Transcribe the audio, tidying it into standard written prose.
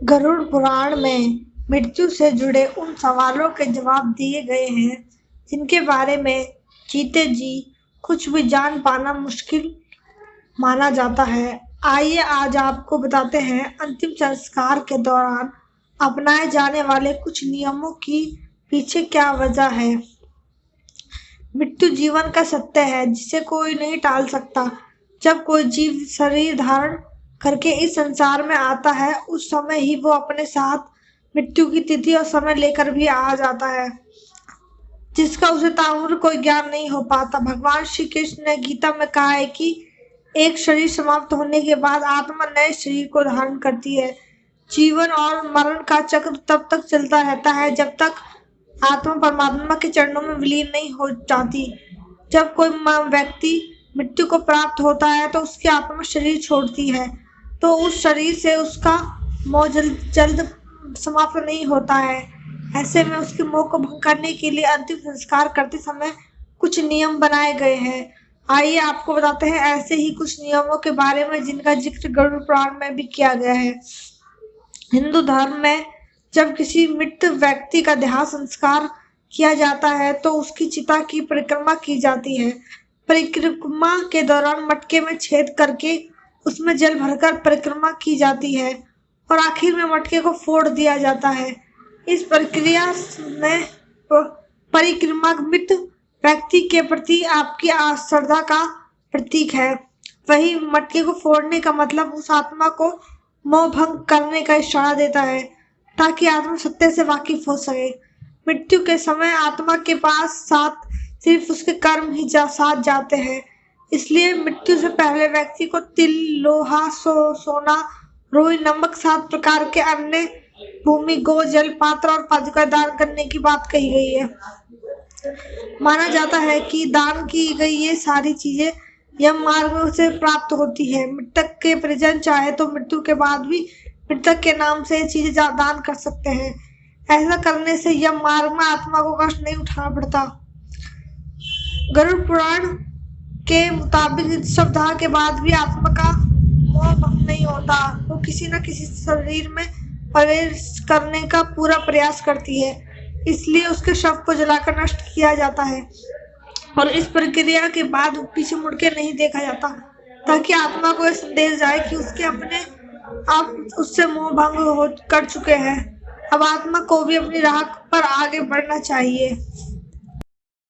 गरुड़ पुराण में मृत्यु से जुड़े उन सवालों के जवाब दिए गए हैं जिनके बारे में जीते जी कुछ भी जान पाना मुश्किल माना जाता है। आइए आज आपको बताते हैं अंतिम संस्कार के दौरान अपनाए जाने वाले कुछ नियमों की पीछे क्या वजह है। मृत्यु जीवन का सत्य है जिसे कोई नहीं टाल सकता। जब कोई जीव शरीर धारण करके इस संसार में आता है उस समय ही वो अपने साथ मृत्यु की तिथि और समय लेकर भी आ जाता है जिसका उसे ताउम्र कोई ज्ञान नहीं हो पाता। भगवान श्री कृष्ण ने गीता में कहा है कि एक शरीर समाप्त होने के बाद आत्मा नए शरीर को धारण करती है। जीवन और मरण का चक्र तब तक चलता रहता है जब तक आत्मा परमात्मा के चरणों में विलीन नहीं हो जाती। जब कोई व्यक्ति मृत्यु को प्राप्त होता है तो उसकी आत्मा शरीर छोड़ती है तो उस शरीर से उसका मोह जल्द समाप्त नहीं होता है। ऐसे में उसके मोह को भंग करने के लिए अंतिम संस्कार करते समय कुछ नियम बनाए गए हैं। आइए आपको बताते हैं ऐसे ही कुछ नियमों के बारे में जिनका जिक्र गरुड़ पुराण में भी किया गया है। हिंदू धर्म में जब किसी मृत व्यक्ति का देह संस्कार किया जाता है तो उसकी चिता की परिक्रमा की जाती है। परिक्रमा के दौरान मटके में छेद करके उसमें जल भरकर परिक्रमा की जाती है और आखिर में मटके को फोड़ दिया जाता है। इस प्रक्रिया में परिक्रमा मृत व्यक्ति के प्रति आपकी श्रद्धा का प्रतीक है। वही मटके को फोड़ने का मतलब उस आत्मा को मोह भंग करने का इशारा देता है ताकि आत्मा सत्य से वाकिफ हो सके। मृत्यु के समय आत्मा के पास साथ सिर्फ उसके कर्म ही साथ जाते हैं। इसलिए मृत्यु से पहले व्यक्ति को तिल, लोहा, सोना, रुई, नमक, 7 प्रकार के अन्य भूमि, गो, जल, पात्र और पादुका दान करने की बात कही गई है। माना जाता है कि दान की गई ये सारी चीजें यम मार्ग से प्राप्त होती है। मृतक के परिजन चाहे तो मृत्यु के बाद भी मृतक के नाम से चीजें दान कर सकते हैं। ऐसा करने से यम मार्ग में आत्मा को कष्ट नहीं उठाना पड़ता। गरुड़ पुराण के मुताबिक श्रद्धा के बाद भी आत्मा का मोह भंग नहीं होता। वो किसी न किसी शरीर में प्रवेश करने का पूरा प्रयास करती है, इसलिए उसके शव को जलाकर नष्ट किया जाता है और इस प्रक्रिया के बाद पीछे मुड़ के नहीं देखा जाता ताकि आत्मा को यह संदेश जाए कि उसके अपने आप उससे मोह भंग कर चुके हैं। अब आत्मा को भी अपनी राह पर आगे बढ़ना चाहिए।